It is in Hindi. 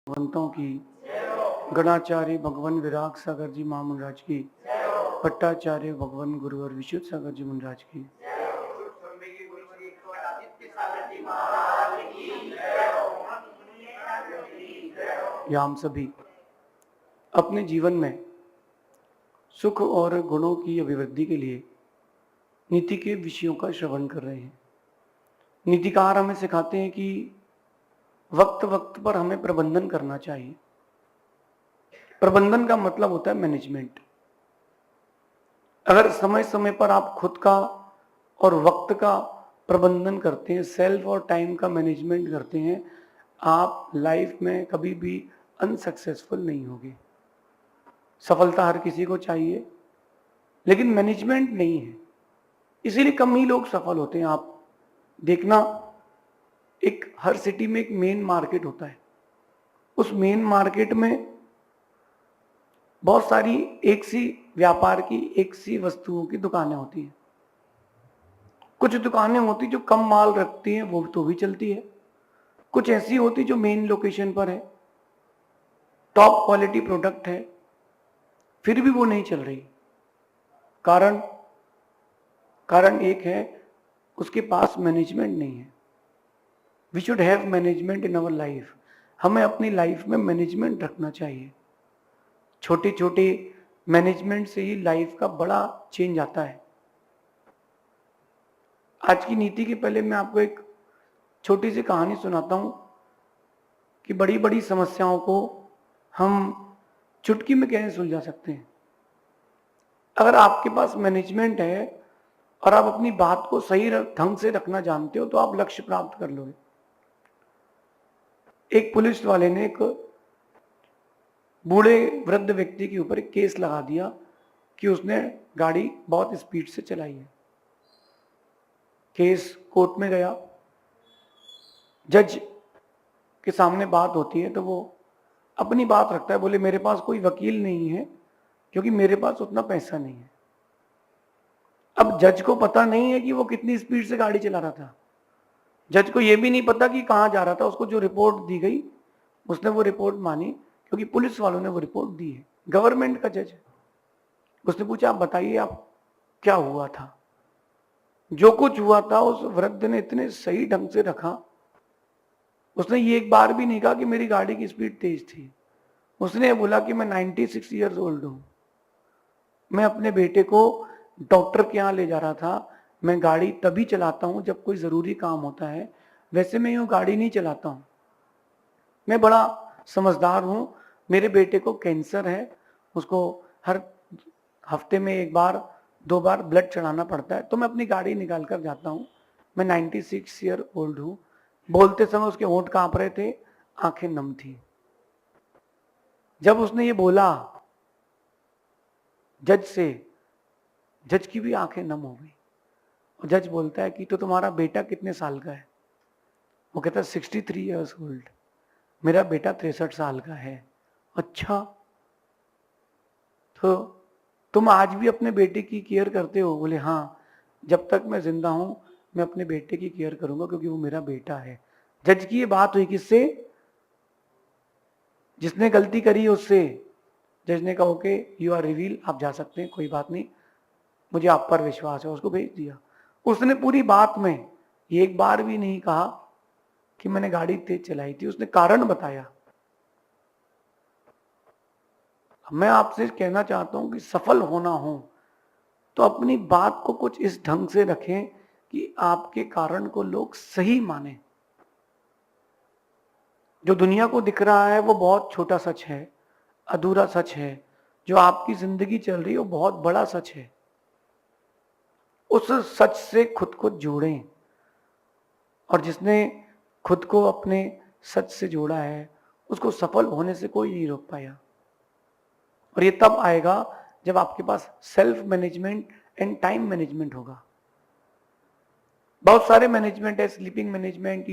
भगवंतों की, गणाचार्य भगवान विराग सागर जी महामंडराज की, भट्टाचार्य भगवान गुरुवर विशुद्ध सागर जी महाराज की, या हम सभी अपने जीवन में सुख और गुणों की अभिवृद्धि के लिए नीति के विषयों का श्रवण कर रहे हैं। नीतिकार हमें सिखाते हैं कि वक्त वक्त पर हमें प्रबंधन करना चाहिए। प्रबंधन का मतलब होता है मैनेजमेंट। अगर समय समय पर आप खुद का और वक्त का प्रबंधन करते हैं, सेल्फ और टाइम का मैनेजमेंट करते हैं, आप लाइफ में कभी भी अनसक्सेसफुल नहीं होगे। सफलता हर किसी को चाहिए, लेकिन मैनेजमेंट नहीं है, इसीलिए कम ही लोग सफल होते हैं। आप देखना, एक हर सिटी में एक मेन मार्केट होता है। उस मेन मार्केट में बहुत सारी एक सी व्यापार की, एक सी वस्तुओं की दुकानें होती हैं। कुछ दुकानें होती जो कम माल रखती हैं, वो तो भी चलती है। कुछ ऐसी होती जो मेन लोकेशन पर है, टॉप क्वालिटी प्रोडक्ट है, फिर भी वो नहीं चल रही। कारण एक है, उसके पास मैनेजमेंट नहीं है। We should have management in our life. हमें अपनी लाइफ में मैनेजमेंट रखना चाहिए। छोटे छोटे मैनेजमेंट से ही लाइफ का बड़ा चेंज आता है। आज की नीति के पहले मैं आपको एक छोटी सी कहानी सुनाता हूं कि बड़ी बड़ी समस्याओं को हम चुटकी में कैसे सुलझा सकते हैं। अगर आपके पास मैनेजमेंट है और आप अपनी बात को सही ढंग से रखना जानते हो, तो आप लक्ष्य प्राप्त कर लोगे। एक पुलिस वाले ने एक बूढ़े वृद्ध व्यक्ति के ऊपर एक केस लगा दिया कि उसने गाड़ी बहुत स्पीड से चलाई है। केस कोर्ट में गया। जज के सामने बात होती है तो वो अपनी बात रखता है, बोले मेरे पास कोई वकील नहीं है क्योंकि मेरे पास उतना पैसा नहीं है। अब जज को पता नहीं है कि वो कितनी स्पीड से गाड़ी चला रहा था। जज को यह भी नहीं पता कि कहां जा रहा था। उसको जो रिपोर्ट दी गई, उसने वो रिपोर्ट मानी क्योंकि पुलिस वालों ने वो रिपोर्ट दी है। गवर्नमेंट का जज। उसने पूछा, आप बताइए आप क्या हुआ था। जो कुछ हुआ था उस वृद्ध ने इतने सही ढंग से रखा। उसने ये एक बार भी नहीं कहा कि मेरी गाड़ी की स्पीड तेज थी। उसने बोला कि मैं 96 ईयर्स ओल्ड हूं, मैं अपने बेटे को डॉक्टर के यहाँ ले जा रहा था। मैं गाड़ी तभी चलाता हूं जब कोई जरूरी काम होता है, वैसे मैं यूं गाड़ी नहीं चलाता हूं। मैं बड़ा समझदार हूं। मेरे बेटे को कैंसर है, उसको हर हफ्ते में एक बार दो बार ब्लड चढ़ाना पड़ता है, तो मैं अपनी गाड़ी निकाल कर जाता हूं। मैं 96 ईयर ओल्ड हूं। बोलते समय उसके होंठ कांप रहे थे, आंखें नम थी। जब उसने ये बोला जज से, जज की भी आंखें नम हो गई। और जज बोलता है कि तो तुम्हारा बेटा कितने साल का है। वो कहता है 63 ईयर्स ओल्ड। मेरा बेटा 63 साल का है। अच्छा, तो तुम आज भी अपने बेटे की केयर करते हो। बोले हाँ, जब तक मैं जिंदा हूं मैं अपने बेटे की केयर करूंगा क्योंकि वो मेरा बेटा है। जज की ये बात हुई किससे? जिसने गलती करी उससे। जज ने कहा ओके, यू आर रिवील, आप जा सकते हैं, कोई बात नहीं, मुझे आप पर विश्वास है। उसको भेज दिया। उसने पूरी बात में ये एक बार भी नहीं कहा कि मैंने गाड़ी तेज चलाई थी। उसने कारण बताया। मैं आपसे कहना चाहता हूं कि सफल होना हो तो अपनी बात को कुछ इस ढंग से रखें कि आपके कारण को लोग सही माने। जो दुनिया को दिख रहा है वो बहुत छोटा सच है, अधूरा सच है। जो आपकी जिंदगी चल रही है वो बहुत बड़ा सच है। उस सच से खुद को जोड़ें। और जिसने खुद को अपने सच से जोड़ा है, उसको सफल होने से कोई नहीं रोक पाया। और ये तब आएगा जब आपके पास self management and time management होगा। बहुत सारे मैनेजमेंट है, स्लीपिंग मैनेजमेंट,